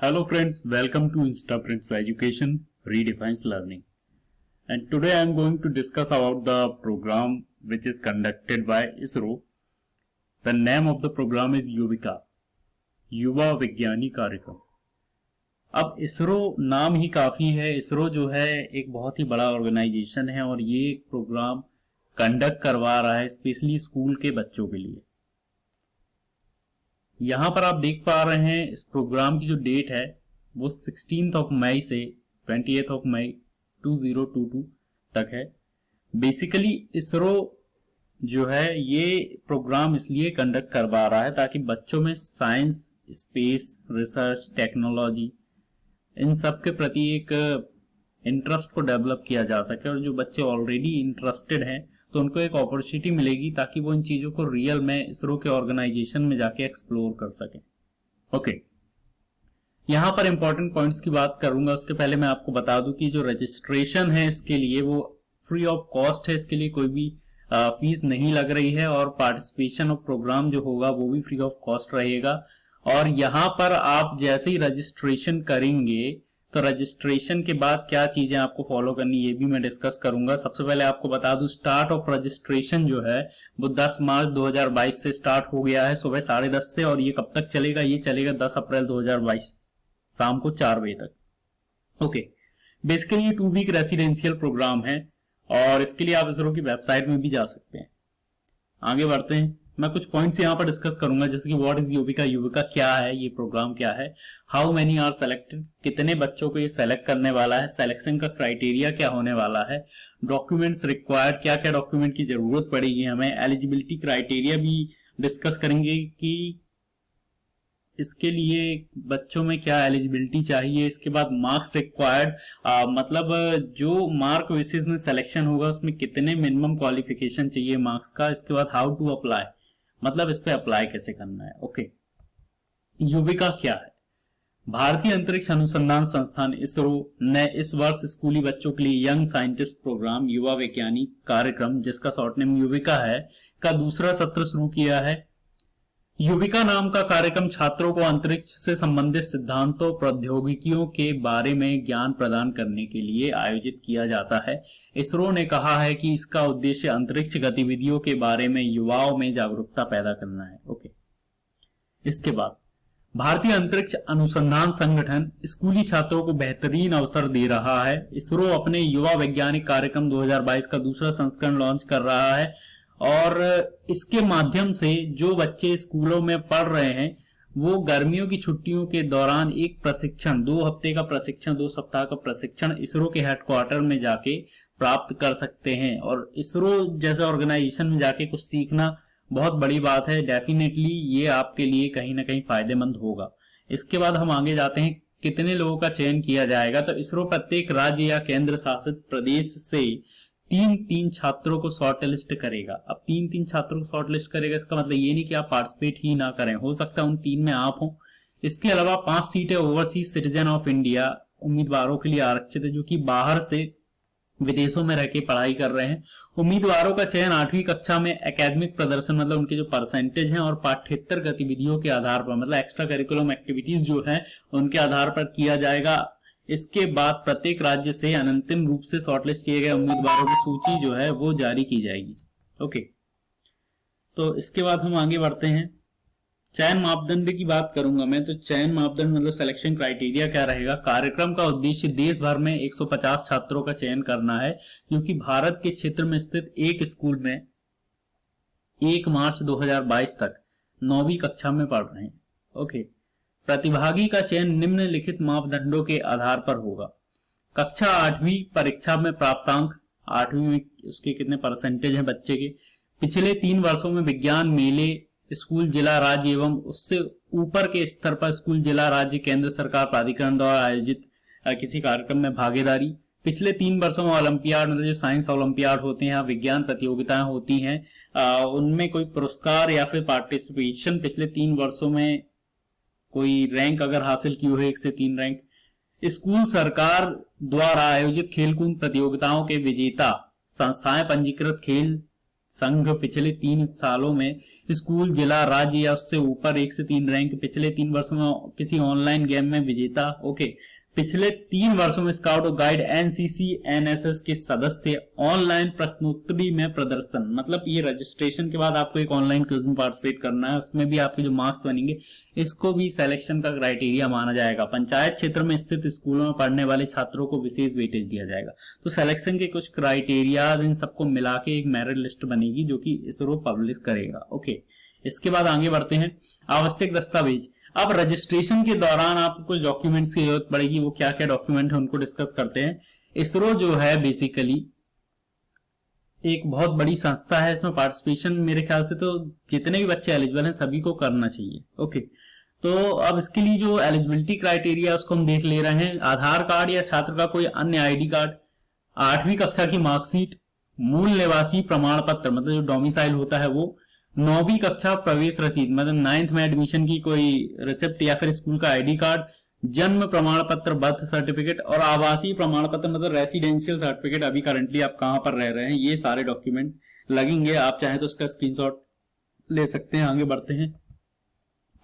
Hello friends, welcome to InstaPrints Education Redefines Learning. And today I am going to discuss about the program which is conducted by ISRO. The name of the program is Yuvika, युवा विज्ञानी कार्यक्रम। अब इसरो नाम ही काफी है। इसरो जो है एक बहुत ही बड़ा ऑर्गेनाइजेशन है और ये एक प्रोग्राम कंडक्ट करवा रहा है स्पेशली स्कूल के बच्चों के लिए। यहां पर आप देख पा रहे हैं इस प्रोग्राम की जो डेट है वो 16 मई से 28 मई 2022 तक है। बेसिकली इसरो जो है ये प्रोग्राम इसलिए कंडक्ट करवा रहा है ताकि बच्चों में science, space, research, technology in सब के प्रति एक इंटरेस्ट को डेवलप किया जा सके और जो बच्चे ऑलरेडी इंटरेस्टेड हैं तो उनको एक अपॉर्चुनिटी मिलेगी ताकि वो इन चीजों को रियल में इसरो के ऑर्गेनाइजेशन में जाके एक्सप्लोर कर सकें। ओके, यहां पर इंपॉर्टेंट पॉइंट्स की बात करूंगा। उसके पहले मैं आपको बता दूं कि जो रजिस्ट्रेशन है इसके लिए वो फ्री ऑफ कॉस्ट है। इसके लिए कोई भी फीस नहीं लग रही है और पार्टिसिपेशन ऑफ प्रोग्राम जो होगा वो भी फ्री ऑफ कॉस्ट रहेगा। और यहां पर आप जैसे ही रजिस्ट्रेशन करेंगे तो रजिस्ट्रेशन के बाद क्या चीजें आपको फॉलो करनी ये भी मैं डिस्कस करूंगा। सबसे पहले आपको बता दूं स्टार्ट ऑफ रजिस्ट्रेशन जो है वो 10 मार्च 2022 से स्टार्ट हो गया है सुबह 10:30 से। और ये कब तक चलेगा? ये चलेगा 10 अप्रैल 2022 शाम को 4 बजे तक। ओके, बेसिकली ये 2 वीक रेसिडेंशियल प्रोग्राम है और इसके लिए आप इसरो की वेबसाइट में भी जा सकते हैं। आगे बढ़ते हैं, मैं कुछ पॉइंट्स यहां पर डिस्कस करूंगा जैसे कि व्हाट इज युविका, युविका क्या है, ये प्रोग्राम क्या है, हाउ मेनी आर सेलेक्टेड, कितने बच्चों को ये सेलेक्ट करने वाला है, सिलेक्शन का क्राइटेरिया क्या होने वाला है, डॉक्यूमेंट्स रिक्वायर्ड, क्या क्या डॉक्यूमेंट की जरूरत पड़ेगी हमें, एलिजिबिलिटी क्राइटेरिया भी डिस्कस करेंगे कि इसके लिए बच्चों में क्या एलिजिबिलिटी चाहिए। इसके बाद मार्क्स रिक्वायर्ड, मतलब जो मार्क बेसिस में सिलेक्शन होगा उसमें कितने मिनिमम क्वालिफिकेशन चाहिए मार्क्स का। इसके बाद हाउ टू अप्लाई, मतलब इस पे अप्लाई कैसे करना है। ओके, युविका क्या है? भारतीय अंतरिक्ष अनुसंधान संस्थान इसरो ने इस वर्ष स्कूली बच्चों के लिए यंग साइंटिस्ट प्रोग्राम युवा वैज्ञानिक कार्यक्रम जिसका शॉर्ट नेम युविका है का दूसरा सत्र शुरू किया है। युविका नाम का कार्यक्रम छात्रों को अंतरिक्ष से संबंधित सिद्धांतों, प्रौद्योगिकियों के बारे में ज्ञान प्रदान करने के लिए आयोजित किया जाता है। इसरो ने कहा है कि इसका उद्देश्य अंतरिक्ष गतिविधियों के बारे में युवाओं में जागरूकता पैदा करना है। ओके, इसके बाद भारतीय अंतरिक्ष अनुसंधान संगठन स्कूली छात्रों को बेहतरीन अवसर दे रहा है। इसरो अपने युवा वैज्ञानिक कार्यक्रम 2022 का दूसरा संस्करण लॉन्च कर रहा है और इसके माध्यम से जो बच्चे स्कूलों में पढ़ रहे हैं वो गर्मियों की छुट्टियों के दौरान एक प्रशिक्षण, 2 हफ्ते का प्रशिक्षण, 2 सप्ताह का प्रशिक्षण इसरो के हेडक्वार्टर में जाके प्राप्त कर सकते हैं। और इसरो जैसे ऑर्गेनाइजेशन में जाके कुछ सीखना बहुत बड़ी बात है। डेफिनेटली ये आपके लिए कहीं ना कहीं फायदेमंद होगा। इसके बाद हम आगे जाते हैं, कितने लोगों का चयन किया जाएगा। तो इसरो प्रत्येक राज्य या केंद्र शासित प्रदेश से 3-3 छात्रों को शॉर्ट लिस्ट करेगा। अब 3-3 छात्रों को शॉर्ट लिस्ट करेगा, इसका मतलब ये नहीं कि आप पार्टिसिपेट ही ना करें, हो सकता है उन 3 में आप हो। इसके अलावा 5 सीटें ओवरसीज सिटीजन ऑफ इंडिया उम्मीदवारों के लिए आरक्षित है जो कि बाहर से विदेशों में रह के पढ़ाई कर रहे हैं। उम्मीदवारों का चयन 8वीं कक्षा में एकेडमिक प्रदर्शन, मतलब उनके जो परसेंटेज हैं, और पाठ्येतर गतिविधियों के आधार पर, मतलब एक्स्ट्रा करिकुलम एक्टिविटीज जो है उनके आधार पर किया जाएगा। इसके बाद प्रत्येक राज्य से अंतिम रूप से शॉर्टलिस्ट किए गए उम्मीदवारों की सूची जो है वो जारी की जाएगी। ओके, तो इसके बाद हम आगे बढ़ते हैं। चयन मापदंड की बात करूंगा मैं। तो चयन मापदंड मतलब सिलेक्शन क्राइटेरिया क्या रहेगा। कार्यक्रम का उद्देश्य देश भर में 150 छात्रों का चयन करना है क्योंकि भारत के क्षेत्र में स्थित एक स्कूल में 1 मार्च 2022 तक 9वीं कक्षा में पढ़ रहे हैं। ओके, प्रतिभागी का चयन निम्नलिखित मापदंडों के आधार पर होगा। कक्षा 8वीं परीक्षा में प्राप्तांक, 8वीं में उसके कितने परसेंटेज हैं बच्चे के, पिछले 3 वर्षों में विज्ञान मेले, स्कूल, जिला, राज्य एवं उससे ऊपर के स्तर पर स्कूल, जिला, राज्य, केंद्र सरकार प्राधिकरण द्वारा आयोजित किसी कार्यक्रम में भागीदारी, पिछले 3 वर्षों में ओलंपियाड, मतलब जो साइंस ओलंपियाड होते हैं, विज्ञान प्रतियोगिताएं होती हैं, उनमें कोई पुरस्कार या फिर पार्टिसिपेशन पिछले 3 वर्षों में कोई रैंक अगर हासिल की हो, 1 से 3 रैंक, स्कूल सरकार द्वारा आयोजित खेलकूद प्रतियोगिताओं के विजेता, संस्थाएं पंजीकृत खेल संघ पिछले 3 सालों में स्कूल, जिला, राज्य या उससे ऊपर 1 से 3 रैंक, पिछले 3 वर्षों में किसी ऑनलाइन गेम में विजेता, ओके, पिछले 3 वर्षों में स्काउट और गाइड, एनसीसी, एनएसएस के सदस्य, ऑनलाइन प्रश्नोत्तरी में प्रदर्शन। मतलब ये रजिस्ट्रेशन के बाद आपको एक ऑनलाइन क्विज में पार्टिसिपेट करना है, उसमें भी आपके जो मार्क्स बनेंगे इसको भी सिलेक्शन का क्राइटेरिया माना जाएगा। पंचायत क्षेत्र में स्थित स्कूलों में पढ़ने वाले छात्रों को विशेष वेटेज दिया जाएगा। तो सिलेक्शन के कुछ क्राइटेरिया, इन सबको मिला के एक मेरिट लिस्ट बनेगी जो कि इसरो पब्लिश करेगा। ओके, इसके बाद आगे बढ़ते हैं। आवश्यक दस्तावेज। अब रजिस्ट्रेशन के दौरान आपको कुछ डॉक्यूमेंट्स की जरूरत पड़ेगी, वो क्या क्या डॉक्यूमेंट है उनको डिस्कस करते हैं। इसरो जो है बेसिकली एक बहुत बड़ी संस्था है, इसमें पार्टिसिपेशन मेरे ख्याल से तो जितने भी बच्चे एलिजिबल हैं सभी को करना चाहिए। ओके, तो अब इसके लिए जो एलिजिबिलिटी क्राइटेरिया उसको हम देख ले रहे हैं। आधार कार्ड या छात्र का कोई अन्य आईडी कार्ड, 8वीं कक्षा की मार्कशीट, मूल निवासी प्रमाण पत्र मतलब जो डोमिसाइल होता है वो, 9वीं कक्षा प्रवेश रसीद मतलब 9th में एडमिशन की कोई रिसिप्ट या फिर स्कूल का आईडी कार्ड, जन्म प्रमाण पत्र बर्थ सर्टिफिकेट और आवासीय प्रमाण पत्र मतलब रेसिडेंशियल सर्टिफिकेट, अभी करंटली आप कहां पर रह रहे हैं, ये सारे डॉक्यूमेंट लगेंगे। आप चाहें तो उसका स्क्रीनशॉट ले सकते हैं। आगे बढ़ते हैं।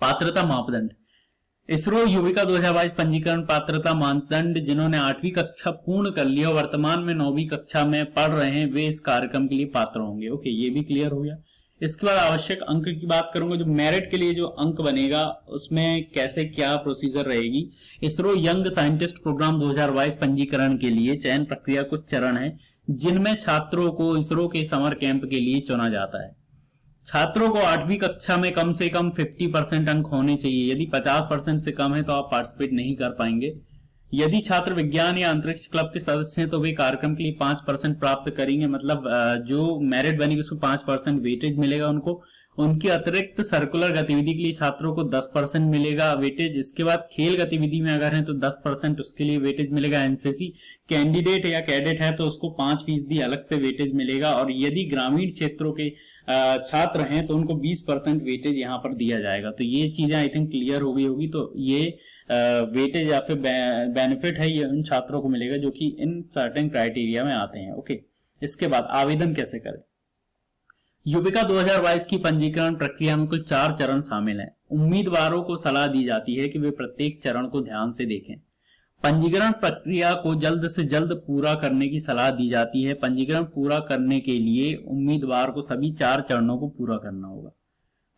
पात्रता मापदंड। इसरो युविका 2022 पंजीकरण पात्रता मानदंड। जिन्होंने 8वीं कक्षा पूर्ण कर लिया और वर्तमान में 9वीं कक्षा में पढ़ रहे हैं वे इस कार्यक्रम के लिए पात्र होंगे। ओके, ये भी क्लियर हो गया। इसके बाद आवश्यक अंक की बात करूंगा। जो मेरिट के लिए जो अंक बनेगा उसमें कैसे क्या प्रोसीजर रहेगी। इसरो यंग साइंटिस्ट प्रोग्राम 2022 पंजीकरण के लिए चयन प्रक्रिया कुछ चरण है जिनमें छात्रों को इसरो के समर कैंप के लिए चुना जाता है। छात्रों को 8वीं कक्षा में कम से कम 50% अंक होने चाहिए। यदि 50% से कम है तो आप पार्टिसिपेट नहीं कर पाएंगे। यदि छात्र विज्ञान या अंतरिक्ष क्लब के सदस्य हैं तो वे कार्यक्रम के लिए 5% प्राप्त करेंगे। मतलब जो मेरिट बनेगी उसमें 5% वेटेज मिलेगा उनको। उनकी अतिरिक्त सर्कुलर गतिविधि के लिए छात्रों को 10% मिलेगा वेटेज। इसके बाद खेल गतिविधि में अगर है तो 10% उसके लिए वेटेज मिलेगा। एनसीसी कैंडिडेट या कैडेट है तो उसको 5% अलग से वेटेज मिलेगा। और यदि ग्रामीण क्षेत्रों के छात्र हैं तो उनको 20% वेटेज यहाँ पर दिया जाएगा। तो ये चीजें आई थिंक क्लियर हो गई होगी। तो ये वेटेज या फिर बेनिफिट है ये उन छात्रों को मिलेगा जो कि इन सर्टेन क्राइटेरिया में आते हैं। ओके, इसके बाद आवेदन कैसे करें। युविका 2022 की पंजीकरण प्रक्रिया में कुल 4 चरण शामिल हैं। उम्मीदवारों को सलाह दी जाती है कि वे प्रत्येक चरण को ध्यान से देखें। पंजीकरण प्रक्रिया को जल्द से जल्द पूरा करने की सलाह दी जाती है। पंजीकरण पूरा करने के लिए उम्मीदवार को सभी 4 चरणों को पूरा करना होगा।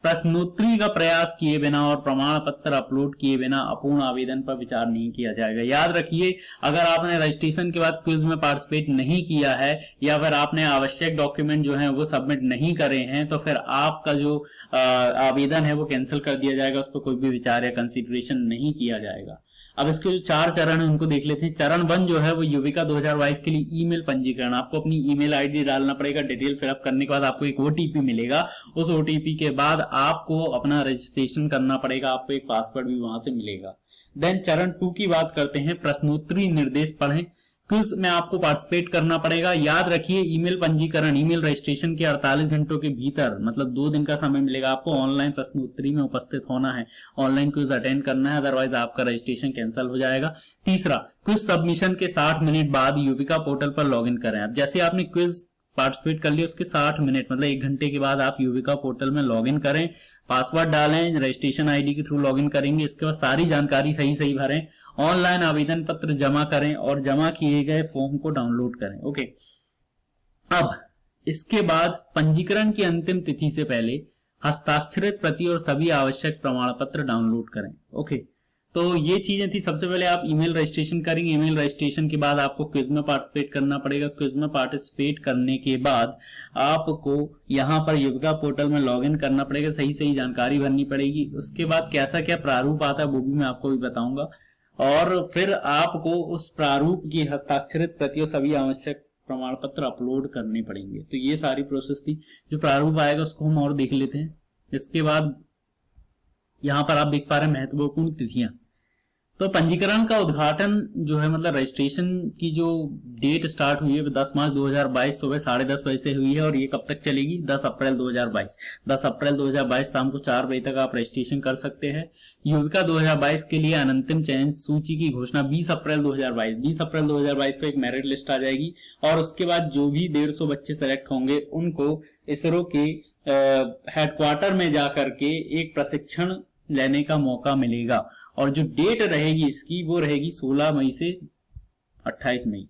प्रश्नोत्तरी का प्रयास किए बिना और प्रमाण पत्र अपलोड किए बिना अपूर्ण आवेदन पर विचार नहीं किया जाएगा। याद रखिए, अगर आपने रजिस्ट्रेशन के बाद क्विज में पार्टिसिपेट नहीं किया है या फिर आपने आवश्यक डॉक्यूमेंट जो है वो सबमिट नहीं करे हैं तो फिर आपका जो आवेदन है वो कैंसिल कर दिया जाएगा। उस पर कोई भी विचार या कंसिडरेशन नहीं किया जाएगा। अब इसके जो 4 चरण है उनको देख लेते हैं। चरण 1 जो है वो युविका 2022 के लिए ईमेल पंजीकरण। आपको अपनी ईमेल आईडी डालना पड़ेगा। डिटेल फिलअप करने के बाद आपको एक ओटीपी मिलेगा। उस ओटीपी के बाद आपको अपना रजिस्ट्रेशन करना पड़ेगा। आपको एक पासवर्ड भी वहां से मिलेगा। देन चरण 2 की बात करते हैं। प्रश्नोत्तरी निर्देश पढ़ें। क्विज में आपको पार्टिसिपेट करना पड़ेगा। याद रखिए, ईमेल पंजीकरण, ईमेल रजिस्ट्रेशन के 48 घंटों के भीतर मतलब 2 दिन का समय मिलेगा आपको ऑनलाइन प्रश्नोत्तरी में उपस्थित होना है, ऑनलाइन क्विज अटेंड करना है, अदरवाइज आपका रजिस्ट्रेशन कैंसिल हो जाएगा। तीसरा, क्विज सबमिशन के 60 मिनट बाद युविका पोर्टल पर लॉग इन करें। अब जैसे आपने क्विज पार्टिसिपेट कर लिया उसके 60 मिनट मतलब 1 घंटे के बाद आप युविका पोर्टल में लॉग इन करें, पासवर्ड डालें, रजिस्ट्रेशन आईडी के थ्रू लॉग इन करेंगे। इसके बाद सारी जानकारी सही भरें, ऑनलाइन आवेदन पत्र जमा करें और जमा किए गए फॉर्म को डाउनलोड करें। ओके, अब इसके बाद पंजीकरण की अंतिम तिथि से पहले हस्ताक्षरित प्रति और सभी आवश्यक प्रमाण पत्र डाउनलोड करें। ओके, तो ये चीजें थी। सबसे पहले आप ईमेल रजिस्ट्रेशन करेंगे। ईमेल रजिस्ट्रेशन के बाद आपको क्विज में पार्टिसिपेट करना पड़ेगा। क्विज में पार्टिसिपेट करने के बाद आपको यहाँ पर युविका पोर्टल में लॉगिन करना पड़ेगा, सही जानकारी भरनी पड़ेगी। उसके बाद कैसा क्या प्रारूप आता है वो भी मैं आपको भी बताऊंगा और फिर आपको उस प्रारूप की हस्ताक्षरित प्रति और सभी आवश्यक प्रमाण पत्र अपलोड करने पड़ेंगे। तो ये सारी प्रोसेस थी। जो प्रारूप आएगा उसको हम और देख लेते हैं। इसके बाद यहाँ पर आप देख पा रहे हैं महत्वपूर्ण तिथियां। तो पंजीकरण का उद्घाटन जो है मतलब रजिस्ट्रेशन की जो डेट स्टार्ट हुई है 10 मार्च 2022 सुबह 10:30 बजे से हुई है और ये कब तक चलेगी 10 अप्रैल 2022। 10 अप्रैल 2022 शाम को 4 बजे तक आप रजिस्ट्रेशन कर सकते हैं। युविका 2022 के लिए अनंतिम चयन सूची की घोषणा 20 अप्रैल 2022। 20 अप्रैल 2022 को एक मेरिट लिस्ट आ जाएगी और उसके बाद जो भी 150 बच्चे सेलेक्ट होंगे उनको इसरो के हेडक्वार्टर में जाकर के एक प्रशिक्षण लेने का मौका मिलेगा। और जो डेट रहेगी इसकी वो रहेगी 16 मई से 28 मई।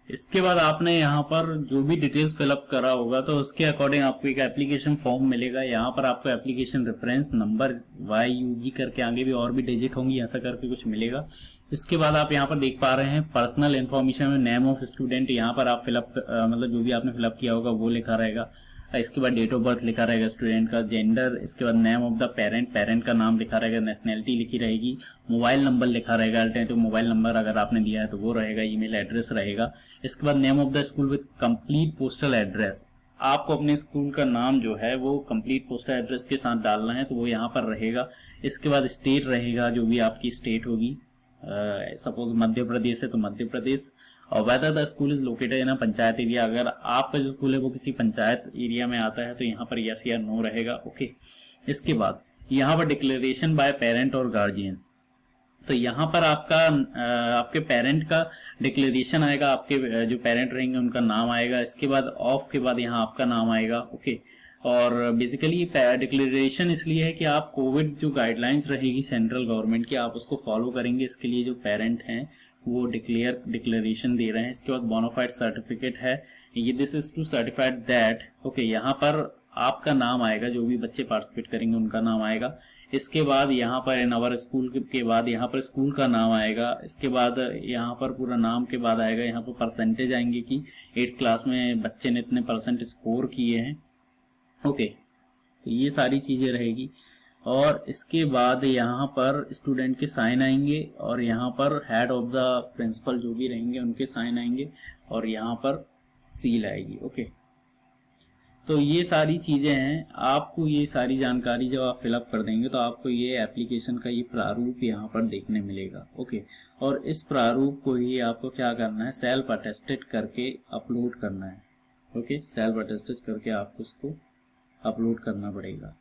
इसके बाद आपने यहाँ पर जो भी डिटेल्स फिलअप करा होगा तो उसके अकॉर्डिंग आपको एक एप्लीकेशन फॉर्म मिलेगा। यहाँ पर आपको एप्लीकेशन रेफरेंस नंबर YUG करके आगे भी और भी डिजिट होंगी, ऐसा करके कुछ मिलेगा। इसके बाद आप यहाँ पर देख पा रहे हैं पर्सनल इन्फॉर्मेशन में नेम ऑफ स्टूडेंट, यहाँ पर आप फिलअप मतलब जो भी आपने फिलअप किया होगा वो लिखा रहेगा। इसके बाद डेट ऑफ बर्थ लिखा रहेगा स्टूडेंट का, जेंडर, इसके बाद name of the parent, parent का नाम लिखा रहेगा, नेशनैलिटी लिखी रहेगी, मोबाइल नंबर लिखा रहेगा, अल्टरनेटिव मोबाइल नंबर अगर आपने दिया है तो वो रहेगा, ईमेल एड्रेस रहेगा। इसके बाद name of the school with complete postal address, आपको अपने स्कूल का नाम जो है वो कंप्लीट पोस्टल एड्रेस के साथ डालना है तो वो यहाँ पर रहेगा। इसके बाद स्टेट रहेगा, जो भी आपकी स्टेट होगी, सपोज मध्य प्रदेश है तो मध्य प्रदेश, और whether the school is located in a panchayat area, अगर आपका जो स्कूल है वो किसी पंचायत एरिया में आता है तो यहाँ पर यस या नो रहेगा। ओके, इसके बाद यहाँ पर डिक्लेरेशन बाय पेरेंट और गार्जियन, तो यहाँ पर आपके पेरेंट का डिक्लेरेशन आएगा, आपके जो पेरेंट रहेंगे उनका नाम आएगा। इसके बाद ऑफ के बाद यहाँ आपका नाम आएगा। ओके, और बेसिकली ये डिक्लेरेशन इसलिए है कि आप कोविड जो गाइडलाइंस रहेगी सेंट्रल गवर्नमेंट की, आप उसको फॉलो करेंगे। इसके लिए जो पेरेंट हैं वो डिक्लेरेशन दे रहे हैं। इसके बाद बोनाफाइड सर्टिफिकेट है, ये this is to certified that, okay, यहाँ पर आपका नाम आएगा, जो भी बच्चे पार्टिसिपेट करेंगे उनका नाम आएगा। इसके बाद यहाँ पर इन आवर स्कूल के बाद यहाँ पर स्कूल का नाम आएगा। इसके बाद यहाँ पर पूरा नाम के बाद आएगा, यहाँ पर परसेंटेज आएंगे कि 8th क्लास में बच्चे ने इतने परसेंट स्कोर किए हैं। ओके, तो ये सारी चीजें रहेगी। और इसके बाद यहाँ पर स्टूडेंट के साइन आएंगे और यहाँ पर हेड ऑफ द प्रिंसिपल जो भी रहेंगे उनके साइन आएंगे और यहाँ पर सील आएगी। ओके, तो ये सारी चीजें हैं। आपको ये सारी जानकारी जब आप फिलअप कर देंगे तो आपको ये एप्लीकेशन का ये प्रारूप यहाँ पर देखने मिलेगा। ओके, और इस प्रारूप को ही आपको क्या करना है, सेल्फ अटेस्टेड करके अपलोड करना है। ओके, सेल्फ अटेस्टेड करके आपको उसको अपलोड करना पड़ेगा।